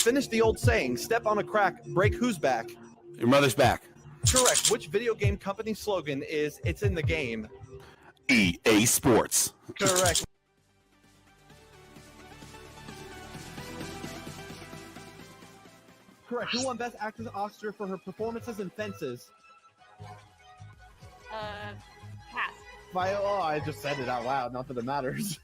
Finish the old saying, step on a crack, break whose back? Your mother's back. Correct. Which video game company slogan is "It's in the game"? EA Sports. Correct. Correct. Who won Best Actress Oscar for her performances in Fences? Pass. Oh, I just said it out loud. Not that it matters.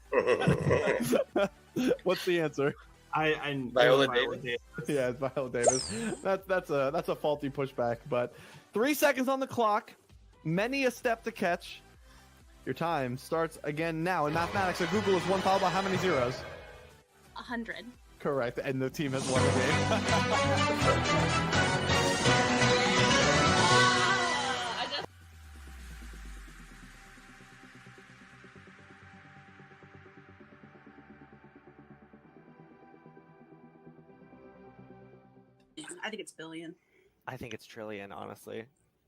What's the answer? Viola Davis. Yeah, it's Viola Davis. That's a faulty pushback. But 3 seconds on the clock. Many a step to catch. Your time starts again now. In mathematics, a Google is 1 followed by how many zeros? 100. Correct. And the team has won the game. I think it's billion. I think it's trillion, honestly.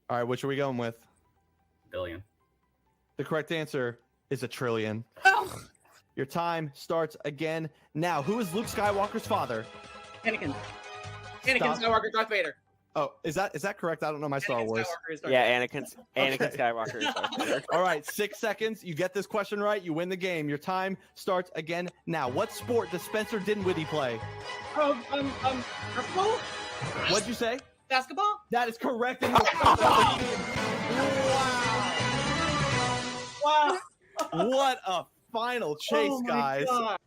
All right, which are we going with? Billion. The correct answer is 1 trillion. Oh, Your time starts again now. Who is Luke Skywalker's father? Anakin. Stop. Skywalker, Darth Vader. Oh, is that correct? I don't know my Star Anakin Wars. Skywalker is Darth Yeah, Vader. Anakin Skywalker is Darth Vader. All right, 6 seconds. You get this question right, you win the game. Your time starts again now. What sport does Spencer Dinwiddie play? Basketball? What'd you say? Basketball? That is correct. And Wow. what a final chase, Oh my guys. God.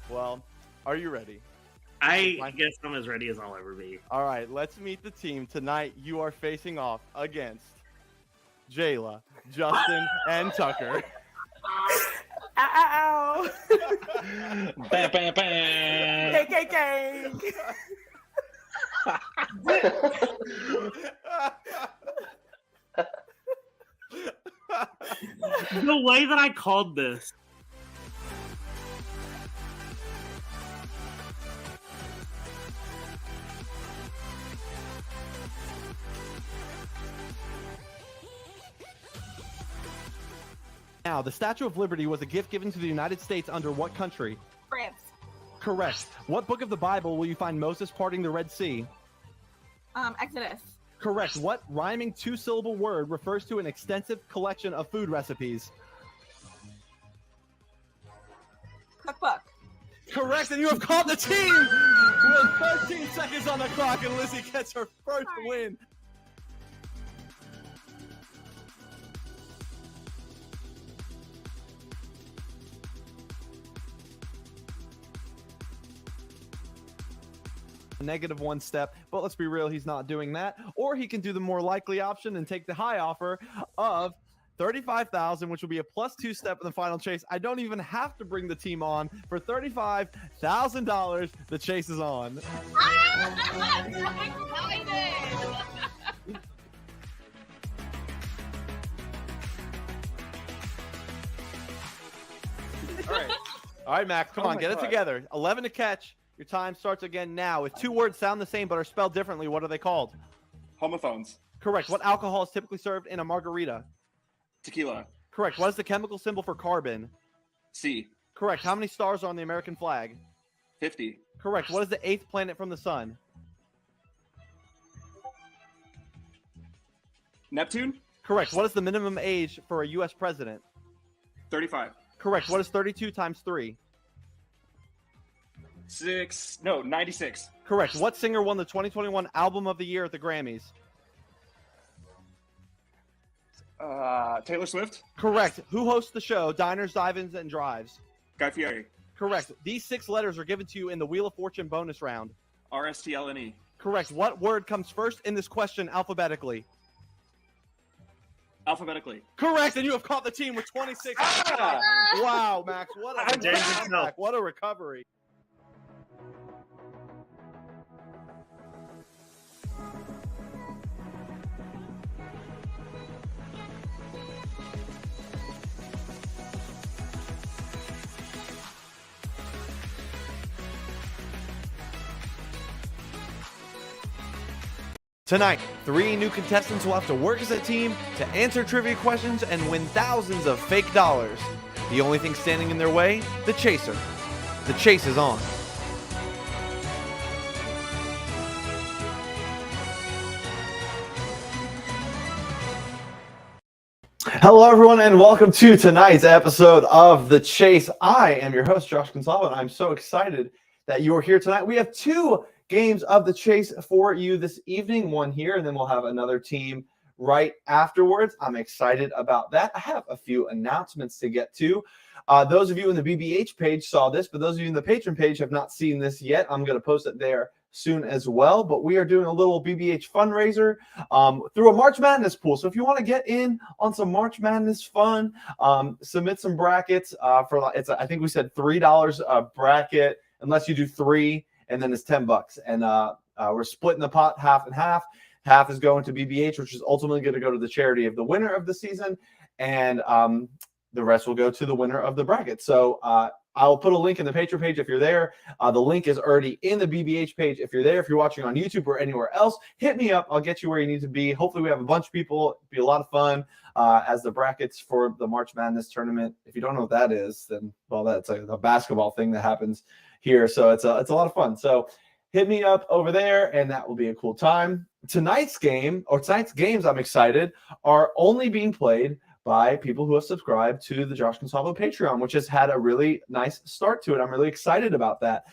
Well, are you ready? I guess I'm as ready as I'll ever be. All right, let's meet the team. Tonight, you are facing off against Jayla, Justin, and Tucker. Ow! Bam, bam, bam. KKK! The way that I called this. Now, the Statue of Liberty was a gift given to the United States under what country? France. Correct. What book of the Bible will you find Moses parting the Red Sea? Exodus. Correct. What rhyming 2-syllable word refers to an extensive collection of food recipes? Cookbook. Correct, and you have caught the team with 13 seconds on the clock, and Lizzie gets her first win. -1 step, but let's be real, he's not doing that. Or he can do the more likely option and take the high offer of 35,000, which will be a +2 step in the final chase. I don't even have to bring the team on for $35,000. The chase is on. I'm so excited! All right, Max, come on, get it together. 11 to catch. Your time starts again now. If 2 words sound the same but are spelled differently, what are they called? Homophones. Correct. What alcohol is typically served in a margarita? Tequila. Correct. What is the chemical symbol for carbon? C. Correct. How many stars are on the American flag? 50. Correct. What is the 8th planet from the sun? Neptune. Correct. What is the minimum age for a U.S. president? 35. Correct. What is 32 times 3? 96. Correct. What singer won the 2021 Album of the Year at the Grammys? Taylor Swift. Correct. Who hosts the show Diners, Dive-Ins, and Drives? Guy Fieri. Correct. These 6 letters are given to you in the Wheel of Fortune bonus round. RSTLNE. Correct. What word comes first in this question alphabetically? Alphabetically. Correct, and you have caught the team with 26. Wow, Max, what a comeback. What a recovery. Tonight, 3 new contestants will have to work as a team to answer trivia questions and win thousands of fake dollars. The only thing standing in their way, the chaser. The chase is on. Hello, everyone, and welcome to tonight's episode of The Chase. I am your host, Josh Consalvo, and I'm so excited that you are here tonight. We have 2 games of The Chase for you this evening, one here, and then we'll have another team right afterwards. I'm excited about that. I have a few announcements to get to. Those of you in the BBH page saw this, but those of you in the Patreon page have not seen this yet. I'm going to post it there soon as well, but we are doing a little BBH fundraiser through a March Madness pool. So if you want to get in on some March Madness fun, submit some brackets I think we said $3 a bracket, unless you do 3, and then it's $10. And we're splitting the pot half and half. Half is going to BBH, which is ultimately going to go to the charity of the winner of the season, and the rest will go to the winner of the bracket. So I'll put a link in the Patreon page if you're there. The link is already in the BBH page. If you're there, if you're watching on YouTube or anywhere else, hit me up. I'll get you where you need to be. Hopefully we have a bunch of people. It'll be a lot of fun as the brackets for the March Madness tournament. If you don't know what that is, then, well, that's a basketball thing that happens here. So it's a lot of fun. So hit me up over there, and that will be a cool time. Tonight's games, I'm excited, are only being played by people who have subscribed to the Josh Consalvo Patreon, which has had a really nice start to it. I'm really excited about that.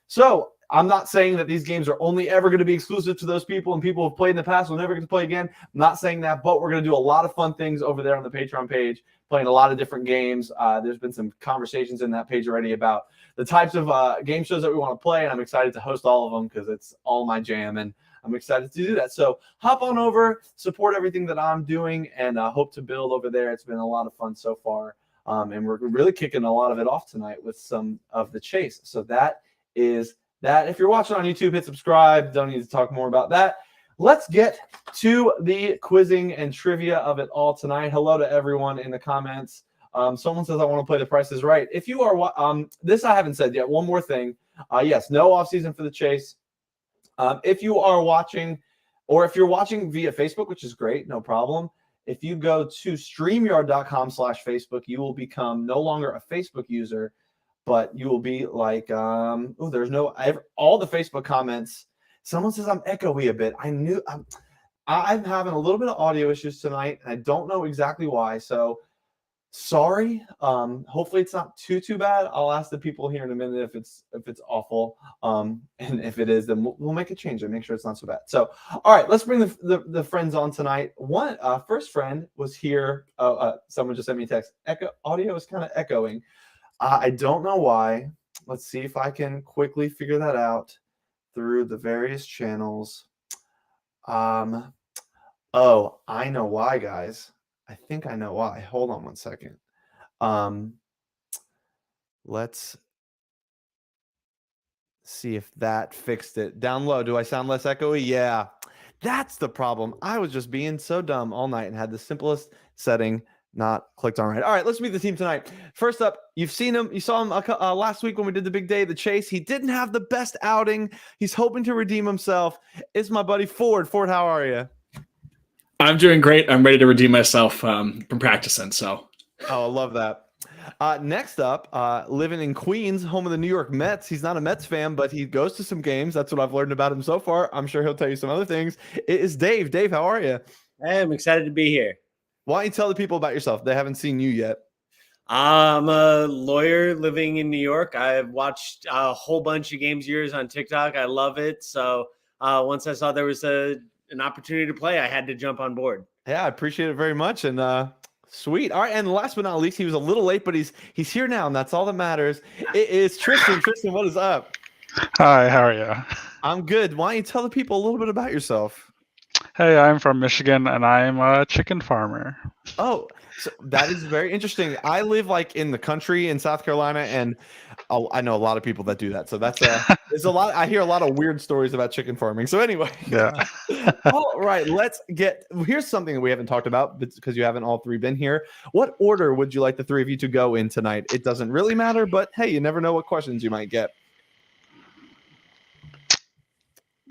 So I'm not saying that these games are only ever going to be exclusive to those people, and people who have played in the past will never get to play again. I'm not saying that, but we're going to do a lot of fun things over there on the Patreon page, playing a lot of different games. There's been some conversations in that page already about the types of game shows that we want to play, and I'm excited to host all of them because it's all my jam, and I'm excited to do that. So hop on over, support everything that I'm doing, and hope to build over there. It's been a lot of fun so far, and we're really kicking a lot of it off tonight with some of the chase. So that is that. If you're watching on YouTube, hit subscribe. Don't need to talk more about that. Let's get to the quizzing and trivia of it all tonight. Hello to everyone in the comments. Someone says, I want to play The Price is Right. If you are, this I haven't said yet. One more thing. Yes, no offseason for the chase. If you are watching, or if you're watching via Facebook, which is great, no problem. If you go to StreamYard.com/Facebook, you will become no longer a Facebook user, but you will be like, there's no, all the Facebook comments. Someone says I'm echoey a bit. I'm having a little bit of audio issues tonight, and I don't know exactly why. So sorry. Hopefully it's not too bad. I'll ask the people here in a minute if it's awful. And if it is, then we'll make a change and make sure it's not so bad. So all right, let's bring the friends on tonight. One first friend was here. Someone just sent me a text. Audio is kind of echoing. I don't know why. Let's see if I can quickly figure that out through the various channels. Oh, I know why, guys. I think I know why. Hold on one second. Let's see if that fixed it. Down low, do I sound less echoey? Yeah, that's the problem. I was just being so dumb all night and had the simplest setting not clicked on right. All right, let's meet the team tonight. First up, you've seen him. You saw him last week when we did the big day of the chase. He didn't have the best outing. He's hoping to redeem himself. It's my buddy Ford. Ford, how are you? I'm doing great. I'm ready to redeem myself from practicing. So, I love that. Next up, living in Queens, home of the New York Mets. He's not a Mets fan, but he goes to some games. That's what I've learned about him so far. I'm sure he'll tell you some other things. It is Dave. Dave, how are you? Hey, I'm excited to be here. Why don't you tell the people about yourself? They haven't seen you yet. I'm a lawyer living in New York. I've watched a whole bunch of games of yours on TikTok. I love it. So once I saw there was an opportunity to play, I had to jump on board. Yeah, I appreciate it very much. And sweet. All right. And last but not least, he was a little late, but he's here now, and that's all that matters. It is Tristan. Tristan, what is up? Hi, how are you? I'm good. Why don't you tell the people a little bit about yourself? Hey, I'm from Michigan, and I'm a chicken farmer. Oh, so that is very interesting. I live like in the country in South Carolina, and I know a lot of people that do that. So that's there's a lot. I hear a lot of weird stories about chicken farming. So anyway, Yeah. all right, here's something that we haven't talked about because you haven't all three been here. What order would you like the three of you to go in tonight? It doesn't really matter, but hey, you never know what questions you might get.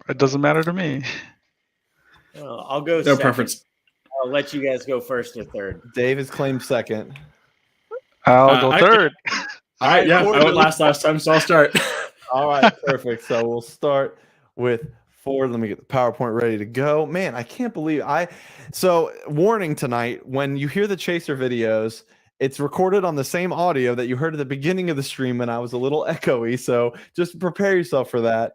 It doesn't matter to me. I'll go No second. preference. I'll let you guys go first or third. Dave has claimed second. I'll go third. All right, yeah. Ford, I went last time, so I'll start. All right, perfect. So we'll start with Ford. Let me get the PowerPoint ready to go. Man, I can't believe So warning tonight, when you hear the Chaser videos, it's recorded on the same audio that you heard at the beginning of the stream when I was a little echoey. So just prepare yourself for that.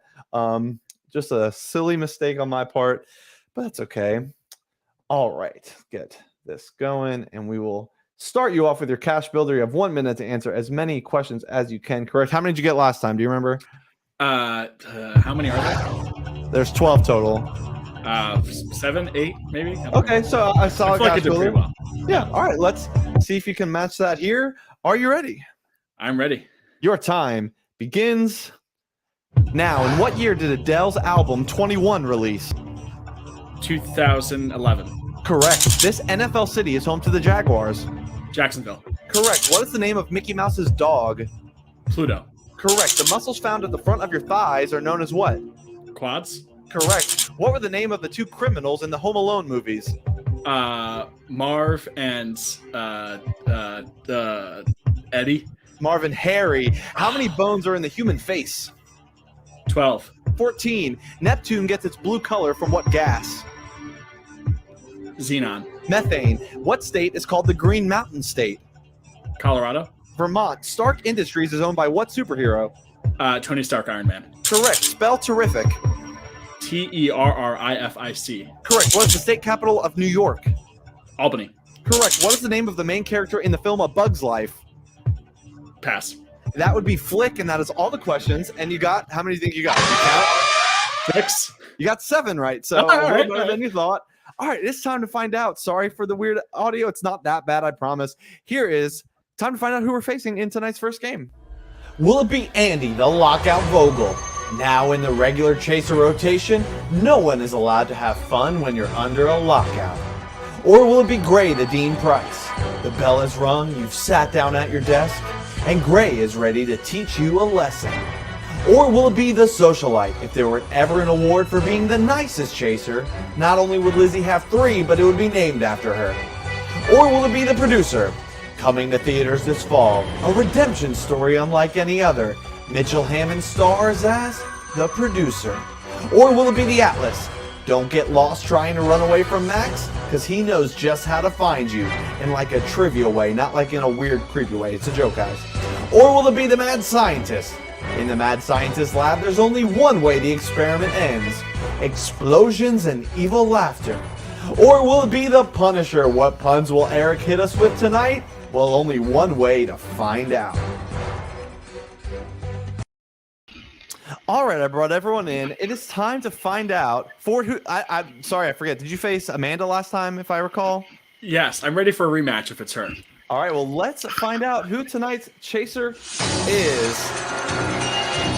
Just a silly mistake on my part, but that's okay. All right, get this going, and we will start you off with your cash builder. You have 1 minute to answer as many questions as you can correct. How many did you get last time? Do you remember? How many are there? There's 12 total. 7, 8, maybe. Okay, so I saw I feel like I did pretty well. Yeah, all right, let's see if you can match that here. Are you ready? I'm ready. Your time begins now. In what year did Adele's album 21 release? 2011. Correct. This NFL city is home to the Jaguars. Jacksonville. Correct. What is the name of Mickey Mouse's dog? Pluto. Correct. The muscles found at the front of your thighs are known as what? Quads. Correct. What were the name of the two criminals in the Home Alone movies? Marv and Eddie. Marv and Harry. How many bones are in the human face? 12. 14. Neptune gets its blue color from what gas? Xenon. Methane. What state is called the Green Mountain State? Colorado. Vermont. Stark Industries is owned by what superhero? Tony Stark, Iron Man. Correct. Spell terrific. Terrific. Correct. What is the state capital of New York? Albany. Correct. What is the name of the main character in the film A Bug's Life? Pass. That would be Flick, and that is all the questions. And you got, how many do you think you got? Did you count? 6. You got 7 right, so a little better than you thought. All right, it's time to find out. Sorry for the weird audio. It's not that bad, I promise. Here is time to find out who we're facing in tonight's first game. Will it be Andy, the lockout Vogel? Now in the regular Chaser rotation, no one is allowed to have fun when you're under a lockout. Or will it be Gray, the Dean Price? The bell is rung, you've sat down at your desk, and Gray is ready to teach you a lesson. Or will it be the socialite? If there were ever an award for being the nicest chaser, not only would Lizzie have 3, but it would be named after her. Or will it be the producer? Coming to theaters this fall, a redemption story unlike any other. Mitchell Hammond stars as the producer. Or will it be the Atlas? Don't get lost trying to run away from Max, because he knows just how to find you, in like a trivial way, not like in a weird, creepy way. It's a joke, guys. Or will it be the Mad Scientist? In the Mad Scientist lab, there's only one way the experiment ends. Explosions and evil laughter. Or will it be the Punisher? What puns will Eric hit us with tonight? Well, only one way to find out. All right, I brought everyone in. It is time to find out for who. I'm sorry, I forget. Did you face Amanda last time, if I recall? Yes, I'm ready for a rematch if it's her. All right, well, let's find out who tonight's chaser is.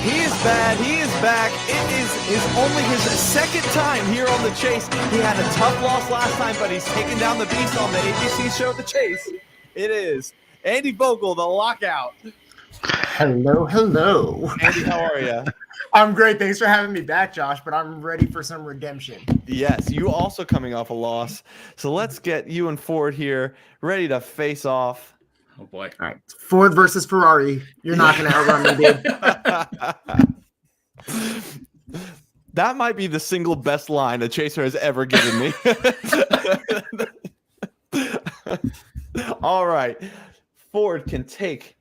He is bad. He is back. It is only his second time here on The Chase. He had a tough loss last time, but he's taken down the beast on the ABC show The Chase. It is Andy Vogel, the lockout. Hello, hello. Andy, how are you? I'm great. Thanks for having me back, Josh, but I'm ready for some redemption. Yes, you also coming off a loss. So let's get you and Ford here ready to face off. Oh, boy. All right. Ford versus Ferrari. You're not going to outrun me, dude. That might be the single best line a chaser has ever given me. All right. Ford can take.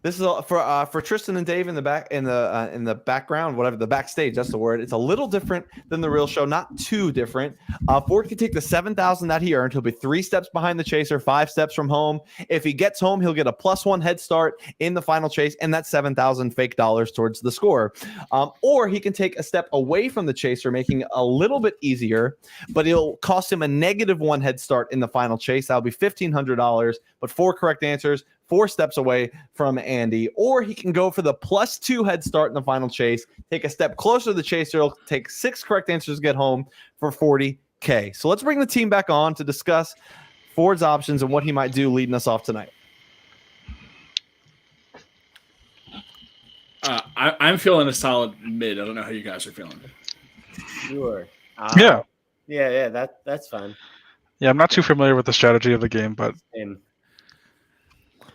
This is for Tristan and Dave in the background, whatever, the backstage. That's the word. It's a little different than the real show, not too different. Ford can take the $7,000 that he earned. He'll be 3 steps behind the chaser, 5 steps from home. If he gets home, he'll get a +1 head start in the final chase, and that's $7,000 fake dollars towards the score. Or he can take a step away from the chaser, making it a little bit easier, but it'll cost him a -1 head start in the final chase. That'll be $1,500, but 4 correct answers. 4 steps away from Andy, or he can go for the +2 head start in the final chase, take a step closer to the chaser. He'll take 6 correct answers to get home for $40K. So let's bring the team back on to discuss Ford's options and what he might do leading us off tonight. I'm feeling a solid mid. I don't know how you guys are feeling. Sure. Yeah. Yeah, that's fine. Yeah, I'm not too familiar with the strategy of the game, but Same.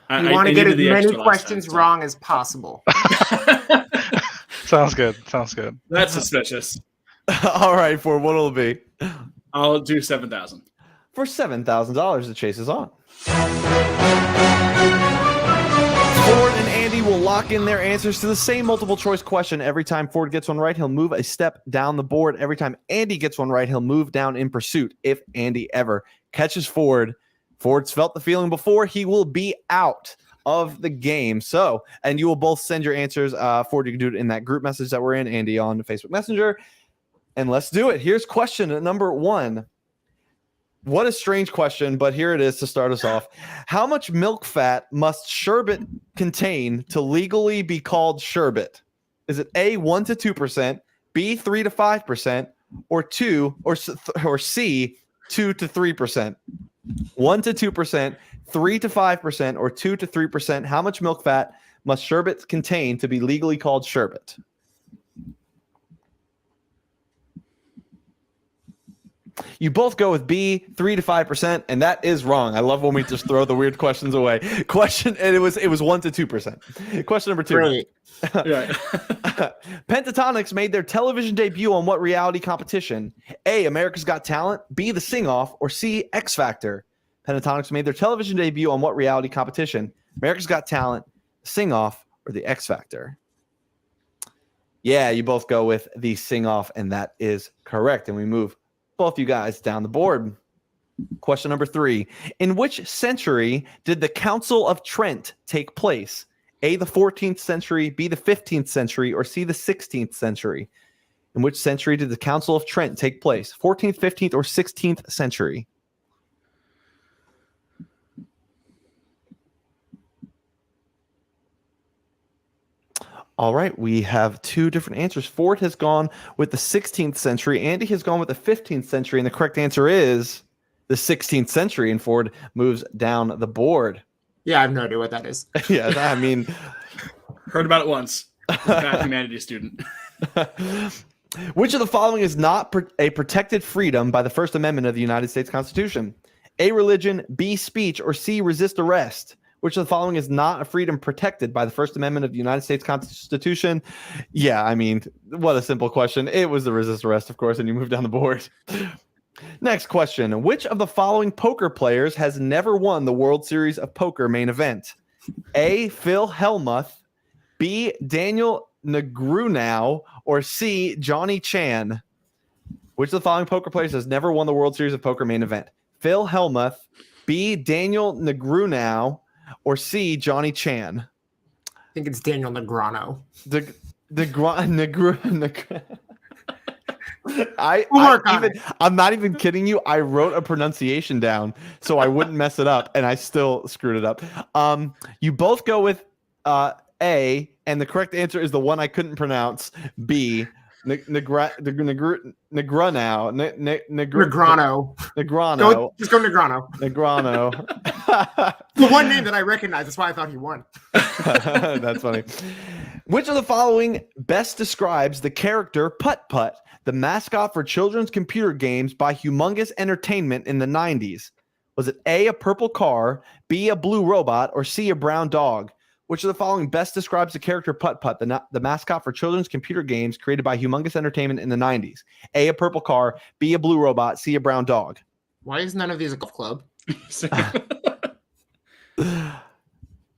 You want to get as many questions wrong as possible. sounds good. Sounds good. That's suspicious. All right, Ford, what will it be? I'll do 7,000. For $7,000, the chase is on. Ford and Andy will lock in their answers to the same multiple choice question. Every time Ford gets one right, he'll move a step down the board. Every time Andy gets one right, he'll move down in pursuit. If Andy ever catches Ford's felt the feeling before, he will be out of the game. So, and you will both send your answers. Ford, you can do it in that group message that we're in, Andy on Facebook Messenger. And let's do it. Here's question number 1. What a strange question, but here it is to start us off. How much milk fat must sherbet contain to legally be called sherbet? Is it A, 1 to 2%, B, 3 to 5%, or C, 2 to 3%? 1 to 2%, 3 to 5%, or 2 to 3%. How much milk fat must sherbet contain to be legally called sherbet? You both go with B, 3 to 5%, and that is wrong. I love when we just throw the weird questions away. And it was 1 to 2%. Question number 2. Great. Pentatonics made their television debut on what reality competition? A, America's Got Talent, B, The Sing Off, or C, X Factor? Pentatonics made their television debut on what reality competition? America's Got Talent, Sing Off, or The X Factor? Yeah, you both go with The Sing Off, and that is correct. And we move both you guys down the board. Question number 3. In which century did the Council of Trent take place? A, the 14th century, B, the 15th century, or C, the 16th century? In which century did the Council of Trent take place? 14th, 15th, or 16th century? All right, we have 2 different answers. Ford has gone with the 16th century. Andy has gone with the 15th century, and the correct answer is the 16th century, and Ford moves down the board. Yeah, I have no idea what that is. Yeah, I mean... Heard about it once. Bad humanities student. Which of the following is not a protected freedom by the First Amendment of the United States Constitution? A, religion, B, speech, or C, resist arrest? Which of the following is not a freedom protected by the First Amendment of the United States Constitution? Yeah, I mean, what a simple question. It was the resist arrest, of course, and you move down the board. Next question. Which of the following poker players has never won the World Series of Poker main event? A, Phil Hellmuth, B, Daniel Negreanu, or C, Johnny Chan? Which of the following poker players has never won the World Series of Poker main event? Phil Hellmuth, B, Daniel Negreanu, or C, Johnny Chan? I think it's Daniel Negreanu. I'm not even kidding you. I wrote a pronunciation down so I wouldn't mess it up, and I still screwed it up. You both go with A, and the correct answer is the one I couldn't pronounce, B. Negrano. Just go Negrano. Negrano. The one name that I recognize. That's why I thought he won. That's funny. Which of the following best describes the character Putt Putt, the mascot for children's computer games by Humongous Entertainment in the 90s? Was it A, a purple car, B, a blue robot, or C, a brown dog? Which of the following best describes the character Putt Putt, the mascot for children's computer games created by Humongous Entertainment in the 90s? A, a purple car, B, a blue robot, C, a brown dog? Why is none of these a golf club?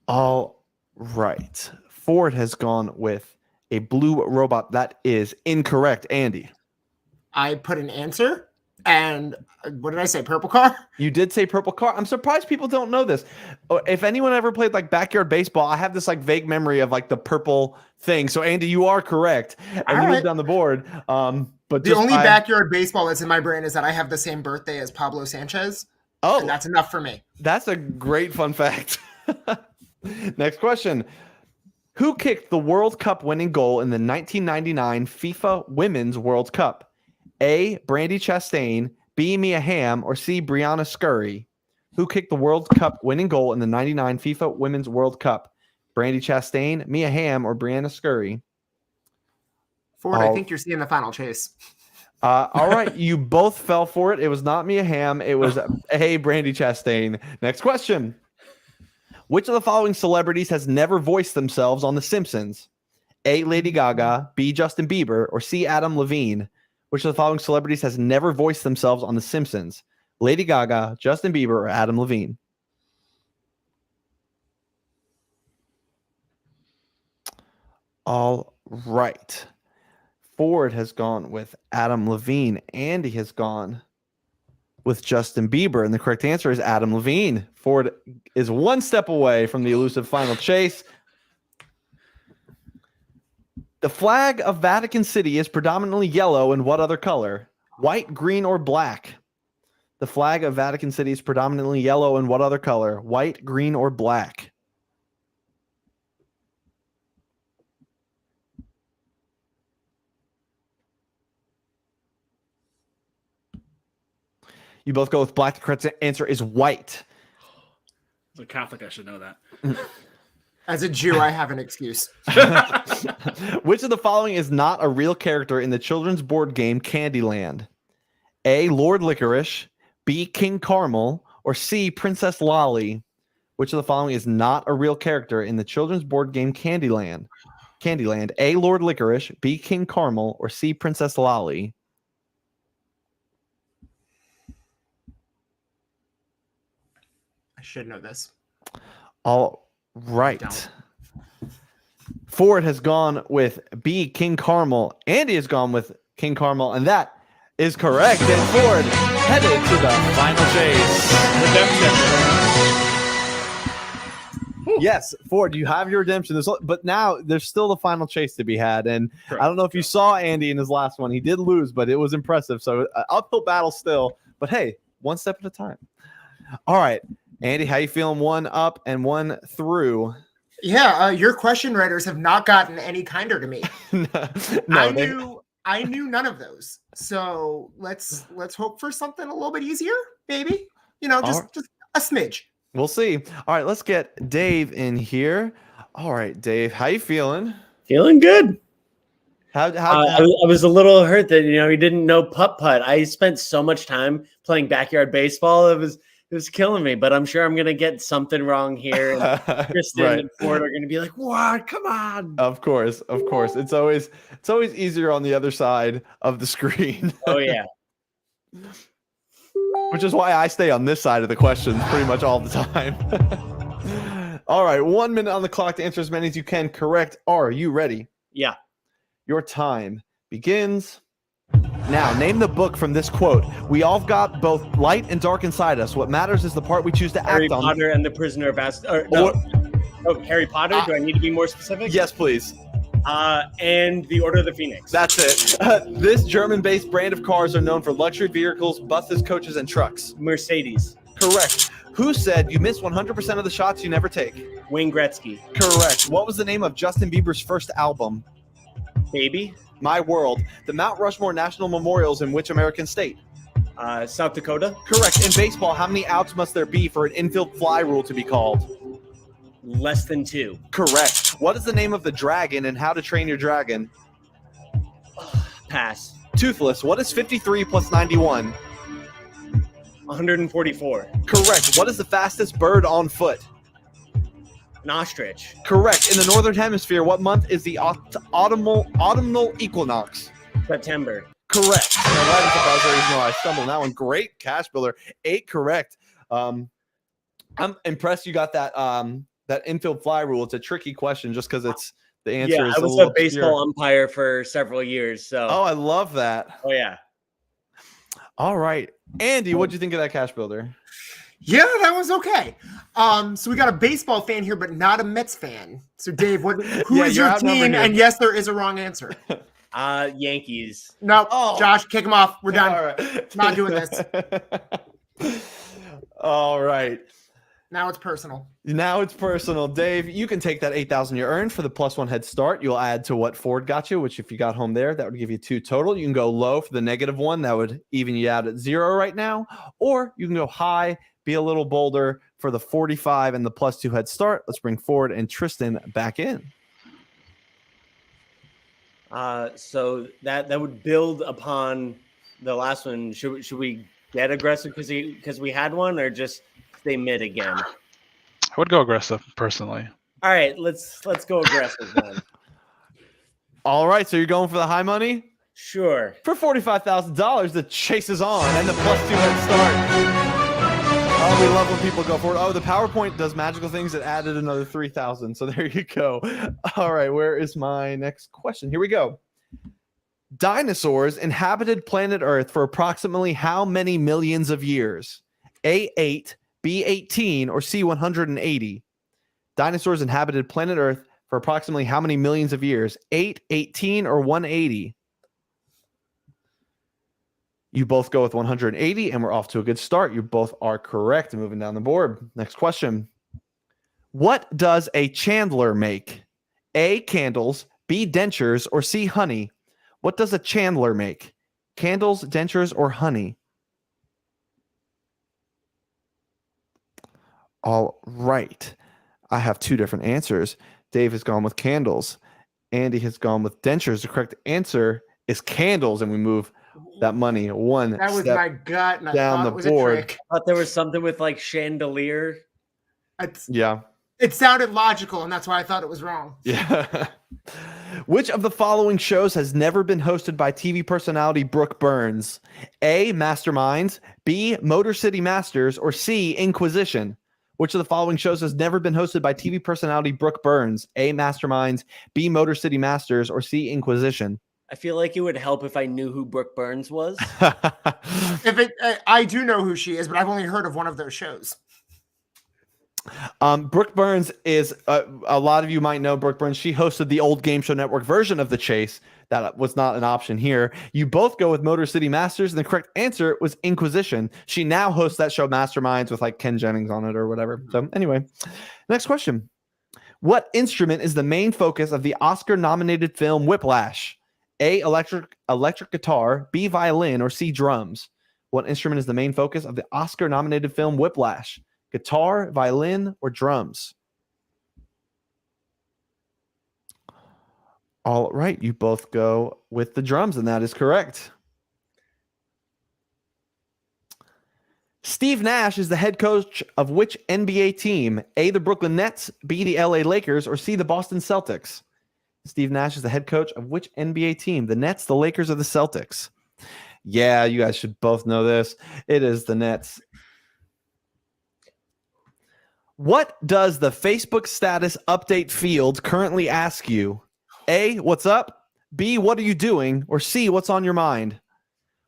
All right. Ford has gone with a blue robot. That is incorrect, Andy. I put an answer, and what did I say? Purple car? You did say purple car. I'm surprised people don't know this. If anyone ever played like backyard baseball, I have this like vague memory of like the purple thing. So Andy, you are correct, and you moved down the board. But the only backyard baseball that's in my brain is that I have the same birthday as Pablo Sanchez. Oh, and that's enough for me. That's a great fun fact. Next question. Who kicked the World Cup winning goal in the 1999 FIFA Women's World Cup? A, Brandi Chastain, B, Mia Hamm, or C, Brianna Scurry? Who kicked the World Cup winning goal in the 99 FIFA Women's World Cup? Brandi Chastain, Mia Hamm, or Brianna Scurry? Ford, I think you're seeing the final chase. All right, you both fell for it. It was not Mia Hamm. It was Brandy Chastain. Next question. Which of the following celebrities has never voiced themselves on The Simpsons? A, Lady Gaga, B, Justin Bieber, or C, Adam Levine? Which of the following celebrities has never voiced themselves on The Simpsons? Lady Gaga, Justin Bieber, or Adam Levine? All right. Ford has gone with Adam Levine. Andy has gone with Justin Bieber. And the correct answer is Adam Levine. Ford is one step away from the elusive final chase. The flag of Vatican City is predominantly yellow and what other color? White, green, or black? The flag of Vatican City is predominantly yellow and what other color? White, green, or black? You both go with black. The correct answer is white. As a Catholic, I should know that. As a Jew, I have an excuse. Which of the following is not a real character in the children's board game Candyland? A, Lord Licorice, B, King Caramel, or C, Princess Lolly? Which of the following is not a real character in the children's board game Candyland? A, Lord Licorice, B, King Caramel, or C, Princess Lolly? I should know this. All right. Ford has gone with B, King Caramel. Andy has gone with King Caramel, and that is correct. And Ford headed to the final chase. Redemption. Yes, Ford, you have your redemption. But now there's still the final chase to be had. And I don't know if you saw Andy in his last one. He did lose, but it was impressive. So uphill battle still. But hey, one step at a time. All right. Andy, how you feeling? One up and one through. Yeah, your question writers have not gotten any kinder to me. I knew none of those. So let's hope for something a little bit easier, maybe. Just a smidge. We'll see. All right, let's get Dave in here. All right, Dave, how you feeling? Feeling good. I was a little hurt that he didn't know putt. I spent so much time playing backyard baseball. It was killing me, but I'm sure I'm going to get something wrong here. And Kristen and Ford are going to be like, "What? Come on!" Of course. It's always easier on the other side of the screen. Oh yeah. Which is why I stay on this side of the questions pretty much all the time. All right, 1 minute on the clock to answer as many as you can correct. Are you ready? Yeah. Your time begins now. Name the book from this quote. We all got both light and dark inside us. What matters is the part we choose to Harry act on. Potter and the Prisoner of Azkaban. Harry Potter. Do I need to be more specific? Yes, please. And the Order of the Phoenix. That's it. This German-based brand of cars are known for luxury vehicles, buses, coaches, and trucks. Mercedes. Correct. Who said you miss 100% of the shots you never take? Wayne Gretzky. Correct. What was the name of Justin Bieber's first album? Baby. My World. The Mount Rushmore National Memorials in which American state? South Dakota. Correct. In baseball, how many outs must there be for an infield fly rule to be called? Less than 2. Correct. What is the name of the dragon and How to Train Your Dragon? Pass. Toothless. What is 53 plus 91? 144. Correct. What is the fastest bird on foot? An ostrich. Correct. In the Northern Hemisphere, what month is the autumnal equinox? September. Correct. Right at the buzzer, even though I stumbled on that one. Great cash builder. 8 correct. I'm impressed you got that that infield fly rule. It's a tricky question just because it's the answer. Yeah, is I was a baseball umpire for several years. So. Oh, I love that. Oh yeah. All right, Andy, what'd you think of that cash builder? Yeah, that was okay. So we got a baseball fan here, but not a Mets fan. So Dave, who is your team? And yes, there is a wrong answer. Yankees. No, Josh, kick him off. We're done. All right. Not doing this. All right. Now it's personal. Dave, you can take that 8,000 you earned for the +1 head start. You'll add to what Ford got you, which if you got home there, that would give you 2 total. You can go low for the -1. That would even you out at 0 right now. Or you can go high, be a little bolder for the 45 and the +2 head start. Let's bring Ford and Tristan back in. So that would build upon the last one. Should we get aggressive because we had one, or just stay mid again? I would go aggressive personally. All right, let's go aggressive then. All right, so you're going for the high money? Sure. For $45,000, the chase is on, and the +2 head start. Oh, we love when people go forward. Oh, the PowerPoint does magical things. It added another 3,000. So there you go. All right, where is my next question? Here we go. Dinosaurs inhabited planet Earth for approximately how many millions of years? A8, B18, or C180? Dinosaurs inhabited planet Earth for approximately how many millions of years? 8, 18, or 180? You both go with 180, and we're off to a good start. You both are correct. Moving down the board. Next question. What does a chandler make? A, candles, B, dentures, or C, honey? What does a chandler make? Candles, dentures, or honey? All right. I have two different answers. Dave has gone with candles. Andy has gone with dentures. The correct answer is candles, and we move that money one That was step my gut, and I down thought the it was a board. trick. I thought there was something with like chandelier. Yeah. It sounded logical, and that's why I thought it was wrong. Yeah. Which of the following shows has never been hosted by TV personality Brooke Burns? A, Masterminds, B, Motor City Masters, or C, Inquisition? Which of the following shows has never been hosted by TV personality Brooke Burns? A, Masterminds, B, Motor City Masters, or C, Inquisition? I feel like it would help if I knew who Brooke Burns was. I do know who she is, but I've only heard of one of those shows. Brooke Burns is a lot of you might know Brooke Burns. She hosted the old Game Show Network version of The Chase. That was not an option here. You both go with Motor City Masters, and the correct answer was Inquisition. She now hosts that show Masterminds with like Ken Jennings on it or whatever. So anyway, next question. What instrument is the main focus of the Oscar-nominated film Whiplash? A, electric guitar, B, violin, or C, drums? What instrument is the main focus of the Oscar-nominated film Whiplash? Guitar, violin, or drums? All right, you both go with the drums, and that is correct. Steve Nash is the head coach of which NBA team? A, the Brooklyn Nets, B, the LA Lakers, or C, the Boston Celtics? Steve Nash is the head coach of which NBA team? The Nets, the Lakers, or the Celtics? Yeah, you guys should both know this. It is the Nets. What does the Facebook status update field currently ask you? A, what's up? B, what are you doing? Or C, what's on your mind?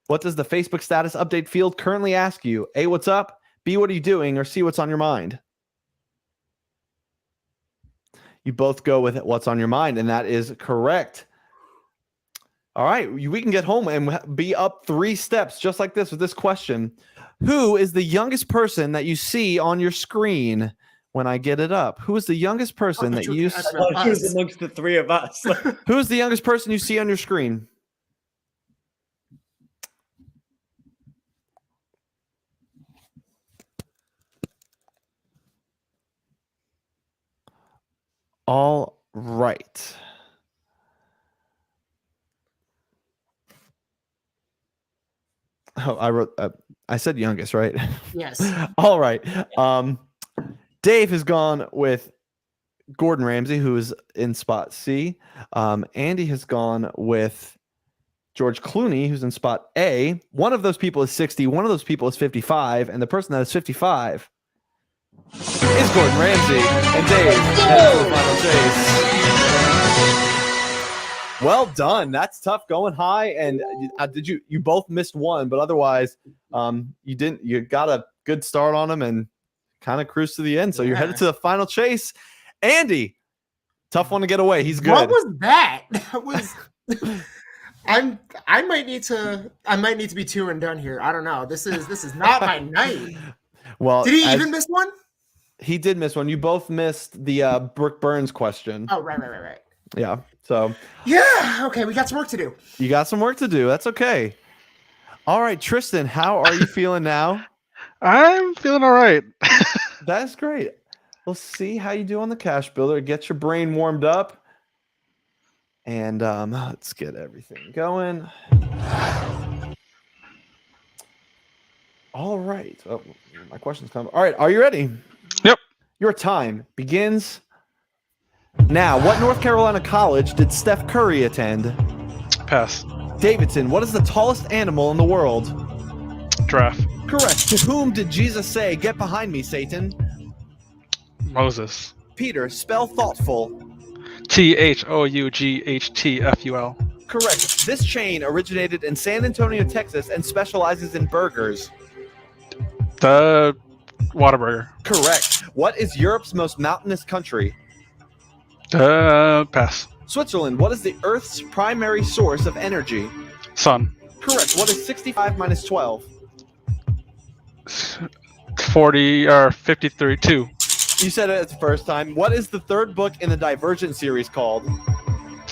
What does the Facebook status update field currently ask you? A, what's up? B, what are you doing? Or C, what's on your mind? You both go with what's on your mind, and that is correct. All right, we can get home and be up 3 steps just like this with this question. Who is the youngest person that you see on your screen when I get it up? Who is the youngest person that you see? Amongst the three of us. Who is the youngest person you see on your screen? All right. Oh, I wrote. I said youngest, right? Yes. All right. Dave has gone with Gordon Ramsay, who is in spot C. Andy has gone with George Clooney, who's in spot A. One of those people is 60. One of those people is 55, and the person that is 55 is Gordon Ramsay. And Dave heads to the final chase. Well done. That's tough going high. And you both missed one, but otherwise, you didn't. You got a good start on them and kind of cruised to the end. So you're headed to the final chase. Andy, tough one to get away. He's good. What was that? That was. I might need to be 2 and done here. I don't know. This is not my night. Well, did he even miss one? He did miss one. You both missed the Brooke Burns question. Oh, right. Yeah. So. Yeah. Okay. We got some work to do. You got some work to do. That's okay. All right, Tristan, how are you feeling now? I'm feeling all right. That's great. We'll see how you do on the cash builder. Get your brain warmed up. And let's get everything going. All right. Oh, my question's coming. All right. Are you ready? Yep. Your time begins now. What North Carolina college did Steph Curry attend? Pass. Davidson, what is the tallest animal in the world? Giraffe. Correct. To whom did Jesus say, "Get behind me, Satan"? Moses. Peter, spell thoughtful. THOUGHTFUL. Correct. This chain originated in San Antonio, Texas, and specializes in burgers. The Whataburger. Correct. What is Europe's most mountainous country? Pass. Switzerland, what is the Earth's primary source of energy? Sun. Correct. What is 65 minus 12? 40 or 53. 2. You said it the first time. What is the third book in the Divergent series called?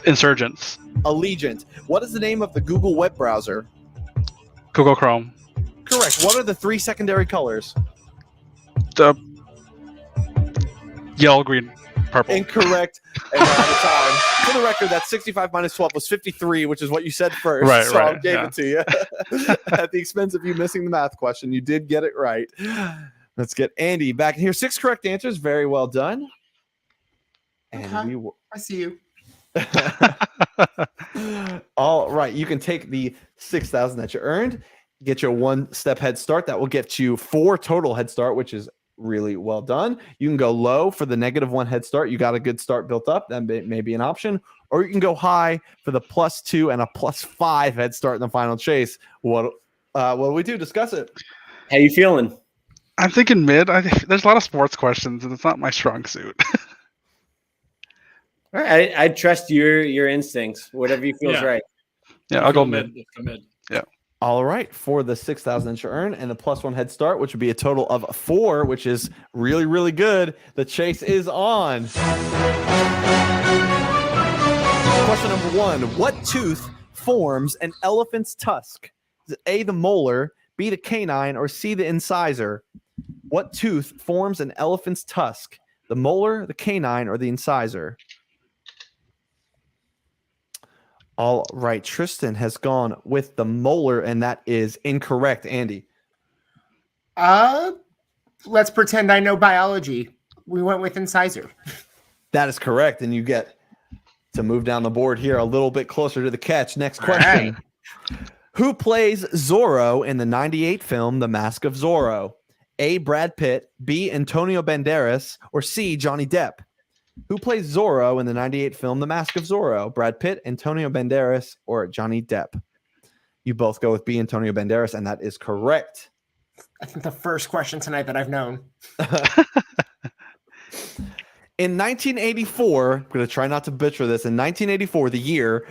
Insurgents. Allegiant. What is the name of the Google web browser? Google Chrome. Correct. What are the 3 secondary colors? The yellow, green, purple. Incorrect. And we're out of time. For the record, that 65 minus 12 was 53, which is what you said first. Right, so I right, gave yeah. it to you. At the expense of you missing the math question, you did get it right. Let's get Andy back here. 6 correct answers. Very well done. And Okay. we I see you. All right, you can take the 6,000 that you earned, get your 1 step head start. That will get you 4 total head start, which is really well done. You can go low for the -1 head start. You got a good start built up. That may be an option, or you can go high for the +2 and a +5 head start in the final chase. What do we do? Discuss it. How you feeling? I'm thinking mid. There's a lot of sports questions, and it's not my strong suit. All right, I trust your instincts. Whatever you feels Yeah. right. Yeah, I'll go mid. Mid. Yeah. All right, for the 6,000 that you earn and the +1 head start, which would be a total of 4, which is really, really good. The chase is on. Question number 1. What tooth forms an elephant's tusk? Is it A, the molar, B, the canine, or C, the incisor? What tooth forms an elephant's tusk? The molar, the canine, or the incisor? All right, Tristan has gone with the molar, and that is incorrect. Andy. Let's pretend I know biology. We went with incisor. That is correct, and you get to move down the board here a little bit closer to the catch. Next question. Right. Who plays Zorro in the 98 film The Mask of Zorro? A, Brad Pitt, B, Antonio Banderas, or C, Johnny Depp? Who plays Zorro in the 98 film The Mask of Zorro? Brad Pitt, Antonio Banderas, or Johnny Depp? You both go with B, Antonio Banderas, and that is correct. I think the first question tonight that I've known. In 1984, I'm going to try not to butcher this. In 1984, the year,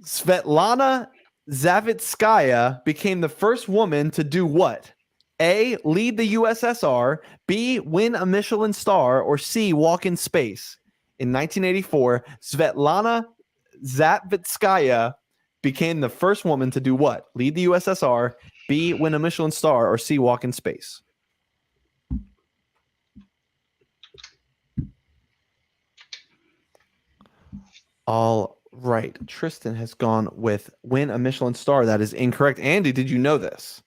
Svetlana Zavitskaya became the first woman to do what? A, lead the USSR, B, win a Michelin star, or C, walk in space. In 1984, Svetlana Zavitskaya became the first woman to do what? Lead the USSR, B, win a Michelin star, or C, walk in space. All right. Tristan has gone with win a Michelin star. That is incorrect. Andy, did you know this?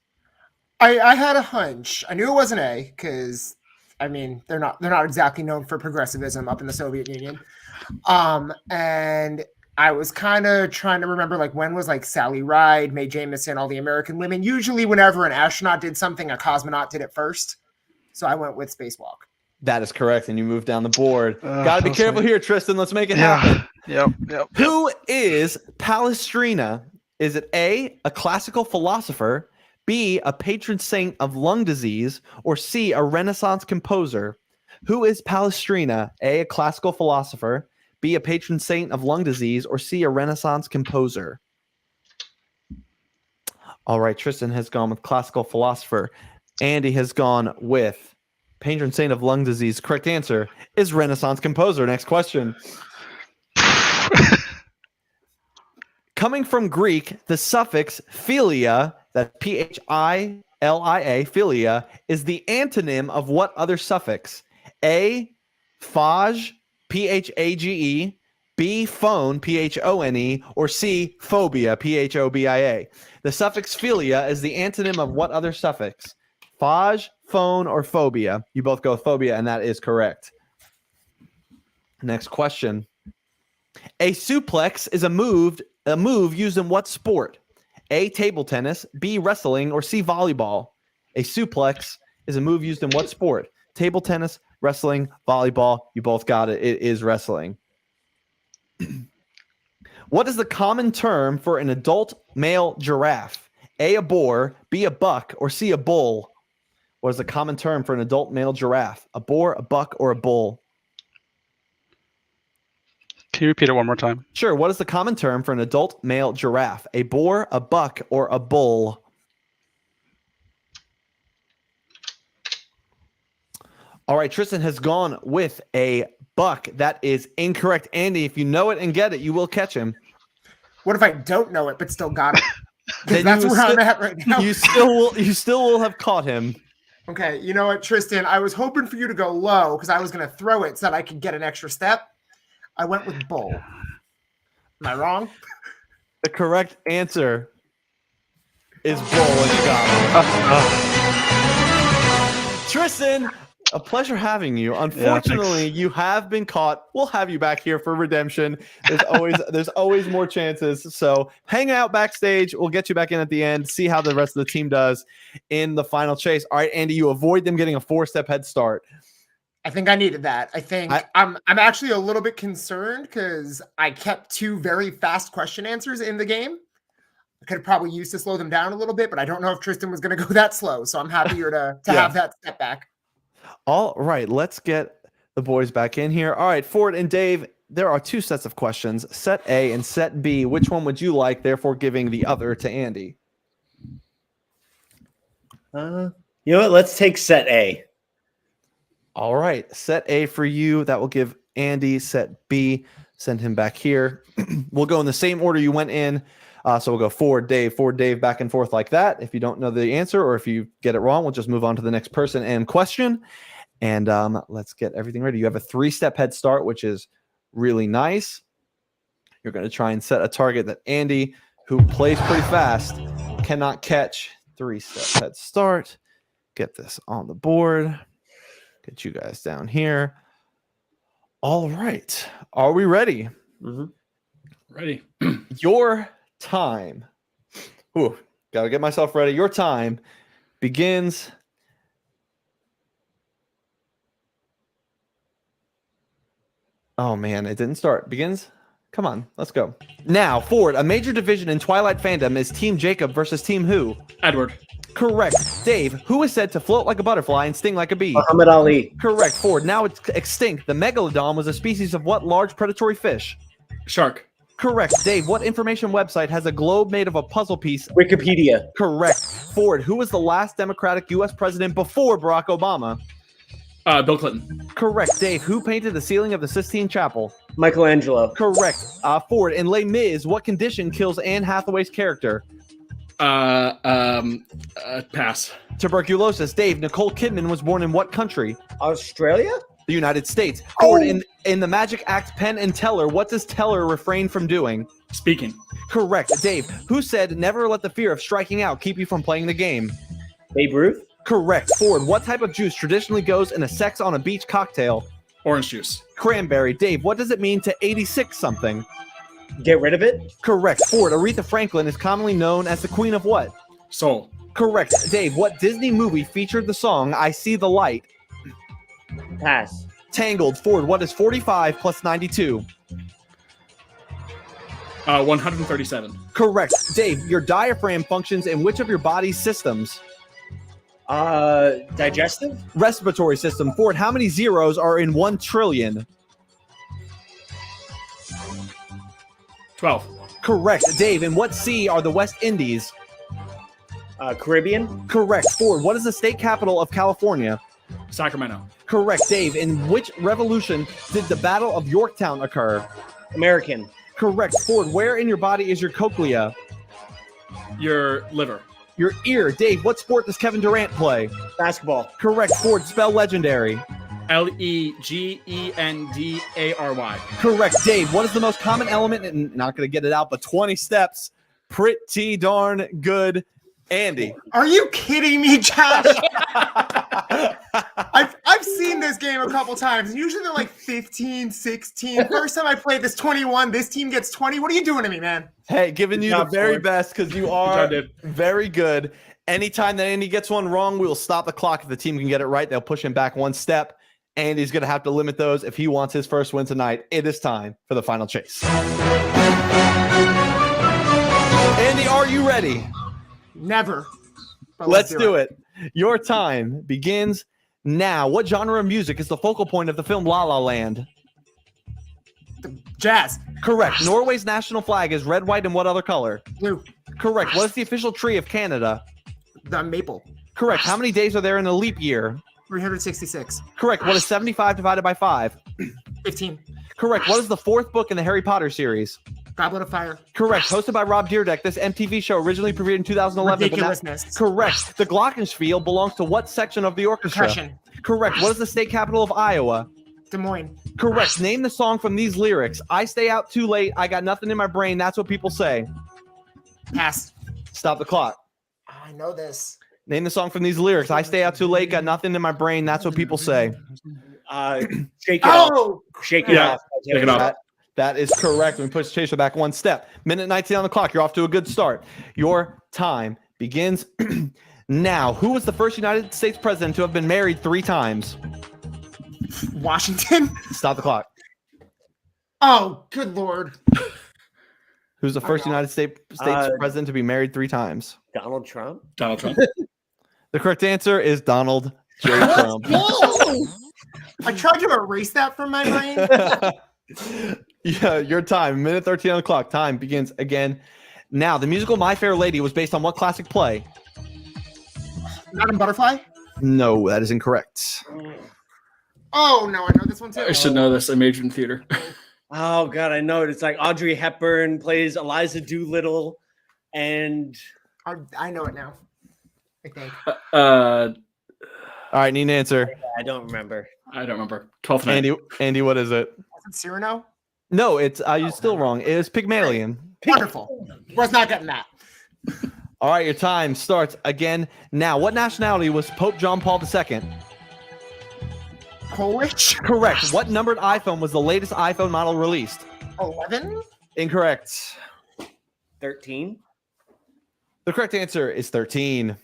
I had a hunch. I knew it wasn't A because, I mean, they're not exactly known for progressivism up in the Soviet Union. And I was kind of trying to remember, like, when was, like, Sally Ride, Mae Jemison, all the American women. Usually whenever an astronaut did something, a cosmonaut did it first. So I went with Spacewalk. That is correct, and you moved down the board. Got to be careful here, Tristan. Let's make it happen. Yep. Who is Palestrina? Is it A, a classical philosopher, B, a patron saint of lung disease, or C, a Renaissance composer? Who is Palestrina? A, a classical philosopher, B, a patron saint of lung disease, or C, a Renaissance composer? All right, Tristan has gone with classical philosopher. Andy has gone with patron saint of lung disease. Correct answer is Renaissance composer. Next question. Coming from Greek, the suffix philia, that philia, philia, is the antonym of what other suffix? A, phage, phage, B, phone, phone, or C, phobia, phobia. The suffix philia is the antonym of what other suffix? Phage, phone, or phobia? You both go with phobia, and that is correct. Next question. A suplex is a move used in what sport? A, table tennis, B, wrestling, or C, volleyball? A suplex is a move used in what sport? Table tennis, wrestling, volleyball. You both got it. It is wrestling. What is the common term for an adult male giraffe? A boar, B, a buck, or C, a bull? What is the common term for an adult male giraffe? A boar, a buck, or a bull? Can you repeat it one more time? Sure. What is the common term for an adult male giraffe? A boar, a buck, or a bull? All right, Tristan has gone with a buck. That is incorrect. Andy, if you know it and get it, you will catch him. What if I don't know it but still got it? Then That's where I'm at right now. You still will have caught him. Okay, you know what, Tristan? I was hoping for you to go low because I was going to throw it so that I could get an extra step. I went with bull. Am I wrong? The correct answer is bull, and you got it. Tristan, a pleasure having you. Unfortunately, you have been caught. We'll have you back here for redemption. There's always more chances. So hang out backstage. We'll get you back in at the end. See how the rest of the team does in the final chase. All right, Andy, you avoid them getting a 4-step head start. I think I needed that. I think I'm actually a little bit concerned because I kept 2 very fast question answers in the game. I could have probably used to slow them down a little bit, but I don't know if Tristan was going to go that slow. So I'm happier to have that step back. All right, let's get the boys back in here. All right, Ford and Dave, there are 2 sets of questions, set A and set B. Which one would you like, therefore giving the other to Andy? You know what? Let's take set A. All right, set A for you. That will give Andy set B. Send him back here. We'll go in the same order you went in. So we'll go Ford, Dave, back and forth like that. If you don't know the answer or if you get it wrong, we'll just move on to the next person and question. And let's get everything ready. You have a 3-step head start, which is really nice. You're going to try and set a target that Andy, who plays pretty fast, cannot catch. 3-step head start. Get this on the board. Get you guys down here. All right. Are we ready? Mm-hmm. Ready. Your time. Ooh, gotta get myself ready. Your time begins. Oh man, it didn't start. Begins. Come on, let's go. Now, Ford, a major division in Twilight fandom is Team Jacob versus Team who? Edward. Correct. Dave, who is said to float like a butterfly and sting like a bee? Muhammad Ali. Correct. Ford, now it's extinct. The megalodon was a species of what large predatory fish? Shark. Correct. Dave, what information website has a globe made of a puzzle piece? Wikipedia. Correct. Ford, who was the last Democratic U.S. president before Barack Obama? Bill Clinton. Correct. Dave, who painted the ceiling of the Sistine Chapel? Michelangelo. Correct. Ford, in Les Mis, what condition kills Anne Hathaway's character? Pass. Tuberculosis. Dave, Nicole Kidman was born in what country? Australia? The United States. Ford, in the Magic Act Penn and Teller, what does Teller refrain from doing? Speaking. Correct. Dave, who said never let the fear of striking out keep you from playing the game? Babe Ruth? Correct. Ford, what type of juice traditionally goes in a sex on a beach cocktail? Orange juice. Cranberry. Dave, what does it mean to 86 something? Get rid of it? Correct. Ford, Aretha Franklin is commonly known as the queen of what? Soul. Correct. Dave, what Disney movie featured the song I See the Light? Pass. Tangled. Ford, what is 45 plus 92? 137. Correct. Dave, your diaphragm functions in which of your body's systems? Digestive? Respiratory system. Ford, how many zeros are in 1 trillion? 12. Correct. Dave, in what sea are the West Indies? Caribbean? Correct. Ford, what is the state capital of California? Sacramento. Correct. Dave, in which revolution did the Battle of Yorktown occur? American. Correct. Ford, where in your body is your cochlea? Your liver. Your ear. Dave, what sport does Kevin Durant play? Basketball. Correct. Ford, spell legendary. Legendary. Correct. Dave, what is the most common element? And not going to get it out, but 20 steps. Pretty darn good. Andy. Are you kidding me, Josh? I've seen this game a couple times. Usually they're like 15, 16. First time I played this 21. This team gets 20. What are you doing to me, man? Hey, giving you the very best because you are very good. Anytime that Andy gets one wrong, we will stop the clock. If the team can get it right, they'll push him back one step. Andy's going to have to limit those if he wants his first win tonight. It is time for the final chase. Andy, are you ready? Never. But Let's do it. Your time begins now. What genre of music is the focal point of the film La La Land? Jazz. Correct. Norway's national flag is red, white, and what other color? Blue. Correct. What is the official tree of Canada? The maple. Correct. How many days are there in a leap year? 366. Correct. What is 75 divided by 5? 15. Correct. What is the fourth book in the Harry Potter series? Goblet of Fire. Correct. Hosted by Rob Dyrdek, this MTV show originally premiered in 2011. Ridiculousness. Correct. The glockenspiel belongs to what section of the orchestra? Percussion. Correct. What is the state capital of Iowa? Des Moines. Correct. Name the song from these lyrics. I stay out too late. I got nothing in my brain. That's what people say. Pass. Stop the clock. I know this. Name the song from these lyrics. I stay out too late. Got nothing in my brain. That's what people say. Shake it off. Shake it off. Shake it off. That is correct. We push Chaser back one step. Minute 19 on the clock. You're off to a good start. Your time begins now. Who was the first United States president to have been married 3 times? Washington. Stop the clock. Oh, good Lord. Who's the first United States president to be married 3 times? Donald Trump. Donald Trump. The correct answer is Donald J. Trump. I tried to erase that from my brain. Yeah, your time. Minute 13 on the clock. Time begins again. Now, the musical My Fair Lady was based on what classic play? Madam Butterfly? No, that is incorrect. Oh, no, I know this one too. I should know this. I majored in theater. Oh God, I know it. It's like Audrey Hepburn plays Eliza Doolittle, and I know it now. I think. All right, need an answer. I don't remember. I don't remember. 12th night. Andy, what is it? Was it Cyrano? No, it's you're still wrong. It is Pygmalion. Wonderful. Was not getting that. All right, your time starts again now. What nationality was Pope John Paul II? Polish? Correct. What numbered iPhone was the latest iPhone model released? 11? Incorrect. 13. The correct answer is 13.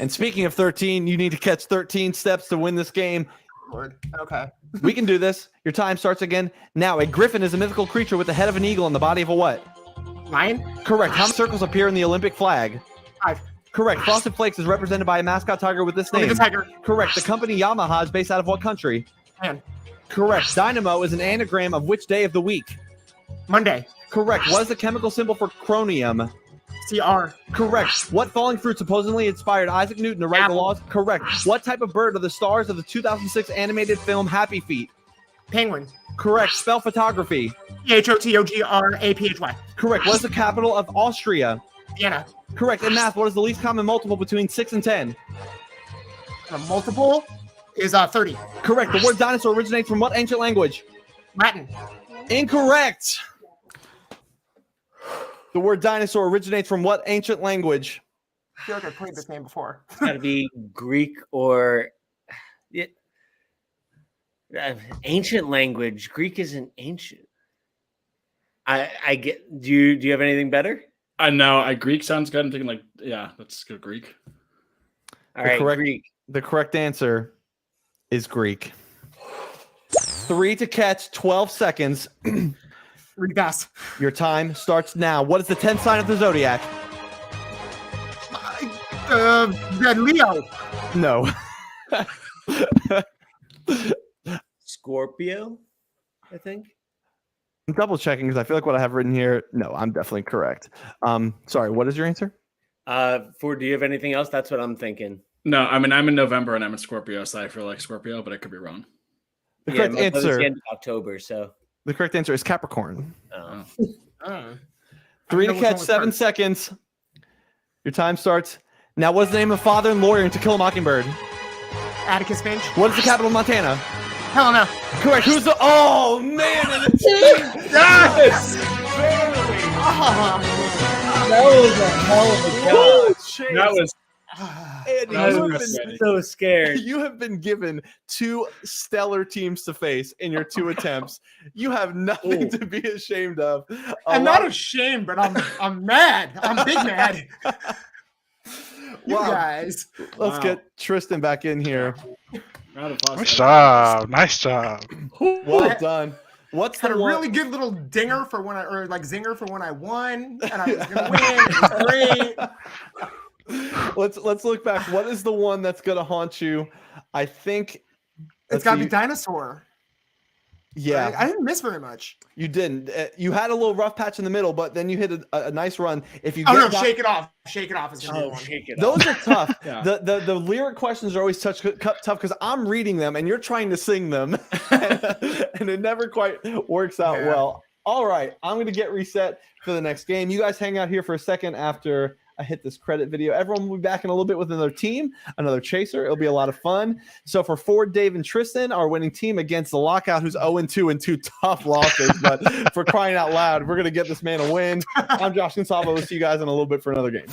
And speaking of 13, you need to catch 13 steps to win this game. Lord. Okay. We can do this. Your time starts again now. A griffin is a mythical creature with the head of an eagle and the body of a what? Lion? Correct. How many circles appear in the Olympic flag? 5. Correct. Frosted Flakes is represented by a mascot tiger with this name. The tiger. Correct. The company Yamaha is based out of what country? Man. Correct. Dynamo is an anagram of which day of the week? Monday. Correct. What is the chemical symbol for chromium? CR. Correct. What falling fruit supposedly inspired Isaac Newton to write the laws? Correct. What type of bird are the stars of the 2006 animated film Happy Feet? Penguin. Correct. Spell photography. PHOTOGRAPHY. Correct. What is the capital of Austria? Vienna. Correct. In math, what is the least common multiple between 6 and 10? The multiple is 30. Correct. The word dinosaur originates from what ancient language? Latin. Incorrect. The word dinosaur originates from what ancient language? I feel like I played this game before. It's got to be Greek or ancient language. Greek isn't ancient. I get. Do you have anything better? I know. Greek sounds good. I'm thinking let's go Greek. All right, Greek. The correct answer is Greek. 3 to catch, 12 seconds. Read fast. Your time starts now. What is the 10th sign of the zodiac? Leo. No. Scorpio, I think. I'm double checking because I feel like what I have written here. No, I'm definitely correct. Sorry, what is your answer? Do you have anything else? That's what I'm thinking. No, I mean I'm in November and I'm in Scorpio, so I feel like Scorpio, but I could be wrong. The correct answer. The end of October, so. The correct answer is Capricorn. Oh. 3 to catch, 7 seconds. Your time starts now. What's the name of the father and lawyer in To Kill a Mockingbird? Atticus Finch. What is the capital of Montana? Helena. Correct. Who's the? Oh man! And it's yes. That was a hell of a job. Chase. That was Andy, that was you have frustrating. So scared. you have been given two stellar teams to face in your two attempts. You have nothing to be ashamed of. I'm not ashamed, but I'm mad. I'm big mad. You Wow. guys. Let's get Tristan back in here. Round of applause. Nice job. Nice job. Well done. What's Had the a one? really good little dinger for when zinger for when I won, and I was gonna win. It was great. Let's look back. What is the one that's gonna haunt you? I think It's gotta be dinosaur. Yeah, right? I didn't miss very much. You didn't. You had a little rough patch in the middle, but then you hit a nice run. If you Shake It Off. Shake It Off is gonna be one. Those are tough. Yeah. The lyric questions are always tough because I'm reading them and you're trying to sing them, and it never quite works out well. All right, I'm going to get reset for the next game. You guys hang out here for a second after I hit this credit video. Everyone will be back in a little bit with another team, another chaser. It'll be a lot of fun. So for Ford, Dave, and Tristan, our winning team against the Lockout, who's 0-2 and 2 tough losses, but for crying out loud, we're going to get this man a win. I'm Josh Consalvo. We'll see you guys in a little bit for another game.